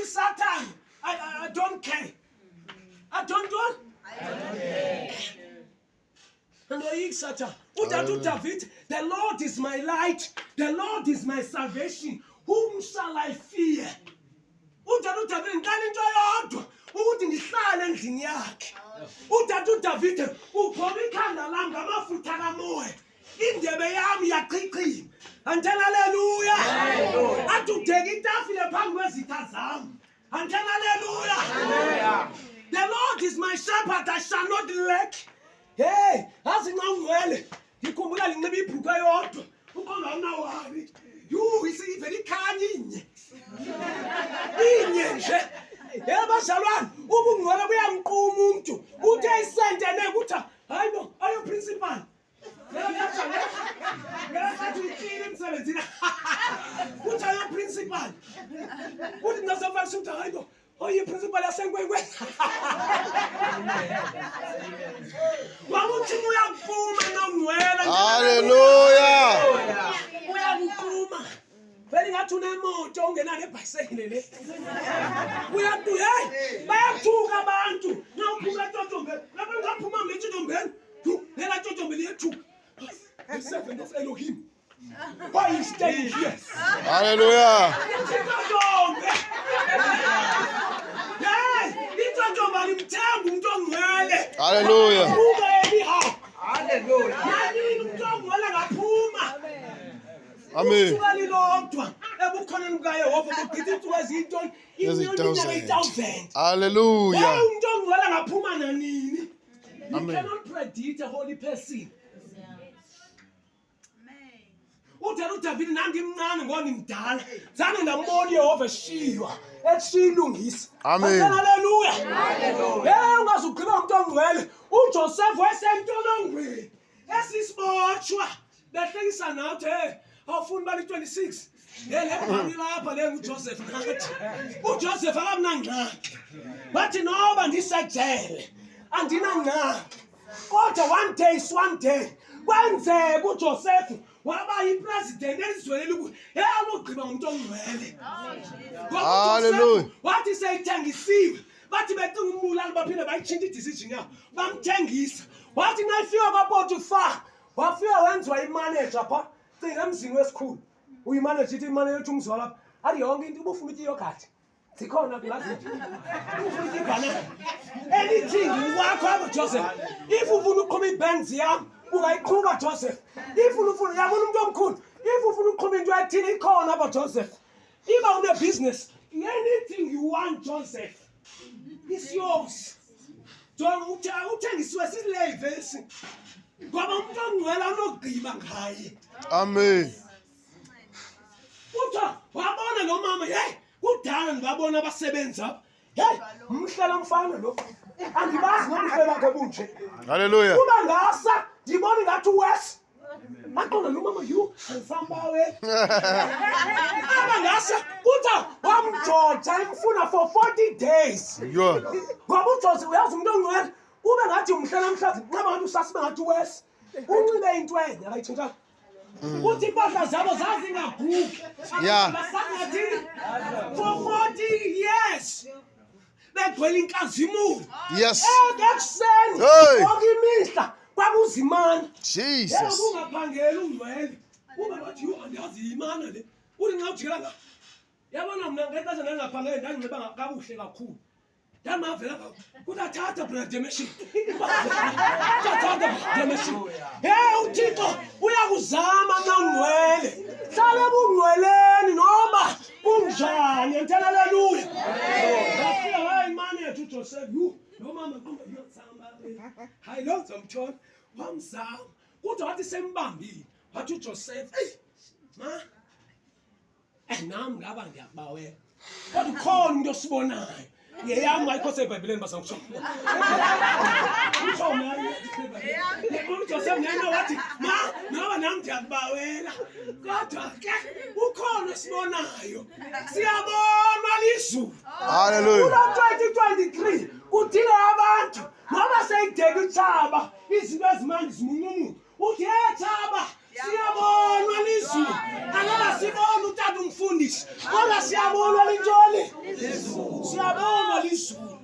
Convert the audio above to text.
Satan, I don't care. I don't care. And Satan, David, the Lord is my light, the Lord is my salvation. Whom shall I fear? David, into yodwa ukuthi ngihlale endlini yakhe. David, uphoma ikhanda lami ngamafutha kamoya. Indebe yami yaqiqima. Until hallelujah. Athi udeka itafile phambi kwezitha zami. Until hallelujah. The Lord is my shepherd, I shall not lack. Hey, azi nxa ungcwele ngikhumbula linxiba ibhrukhwe yodwa ukongana wami isivele ikhanya inye nje yabazalwane ubungcwele buyamquma umuntu uthe isentene ukuthi hayi bo ayo principal ngiyathatha uyiphile emsebenzini uthi ayo principal uthi ndasafaka ukuthi hayi bo oye principal yasenkwenkwe wabuthi uyakuphuma nongcwele Hallelujah. uyakuphuma vele ngathi unemoto ungenani ebhayisekile le uyatu hey bayathuka abantu nawuphuma etotombeni lapho ngaphuma ngetotombeni lela totombeni yethu the servant of Elohim. Why is staying here? Hallelujah. Hallelujah. Amen. Hallelujah. You cannot predict a holy person. David nangimncane ngomdala zange ndambona Yehova eshiywa eshilungisa. Amen. Hallelujah. Hey ungazugqiba umuntu ongcwele uJoseph wasentolongweni esisibotshwa behlekisa nathi hey awufuni bali 26 lebhani lapha le uJoseph nathi uJoseph akamnangxaki bathi noba ndisejele andinangxaki kodwa one day kwenzeka uJoseph waba yipresident ezizwelele ukuthi eyalogqiba umuntu ongcwele. Hallelujah. Wathi seyithengisiwe bathi becinga umbulali baphinde bayitshintsha idecision yabo bamthengisa. Wathi nayifika kaPotifar wafika wenziwa imanager pha cinga emzini wesikhulu uyimanager ithi imanager yethu umzwa lapha athi yonke into ubufuna ukuthi yogadi zikhona kulazi ufuna igana anything wakho abo Joseph if ufuna uqhuma iBenz yami ungayiqhuba Joseph if ufuna yabona umuntu omkhulu if ufuna uqhuma into yathini ikhona abo Joseph iba une business anything you want Joseph is yours. Don't uthengisiwe sislave esi ngoba umuntu ongcwele anogqiba ngaye. Amen. Utha wabona lo mama hey kudala ngibabona abasebenza apha hey umhlela mfana lo angibazi nomhlela wakhe bunje. Hallelujah. Kuba ngasa ngibona ngathi wes aqonda lo mama you ansambawe ngasa utha wamjoja imfuna for 40 days. Yo. Ngoba uJose uyazi umuntu ongcwele ube ngathi umhlela mhlazi nqaba ngathi usasibe ngathi wes unxibe intwenye akayithinta uthi impahla zabo zazingagugi. Yeah. For 40 years begcwele inkazimulo. Yes. Ekuseni Hey. wonke imihla kwakuzimana. Jesus. Ungaphangela ungcwele ube ngathi yo andazi imana le uthi nxa ujikela nga yabona mina ngexesha ndangaphangela ndanginxiba kabuhle kakhulu ndamavela kutathatha brother machine tathatha brother machine hey uThixo uyakuzama na ungcwele hlale bungcweleni noba kunjani ngithela haleluya ngafika hayi manje yethu Joseph no mama qomba yosamba hayi lo zomthona wamzama kodwa wathi sembambile wathi uJoseph hey ma nami ngaba ngiyabawela kodwa khona umuntu osibonayo yeyami ayikho seBhayibhelini basangisho usho manje uJoseph ngena wathi ma noma nami ngiyabawela kodwa ke ukhona osibonayo siyabona lizulu. Hallelujah. 2023 kudinga abantu noma seyideka ithaba izinto ezimanje zimuncumu uthi ethaba siyabona lizulu angala sibona utata umfundisi kodwa siyabona lintoni lizulu. soul.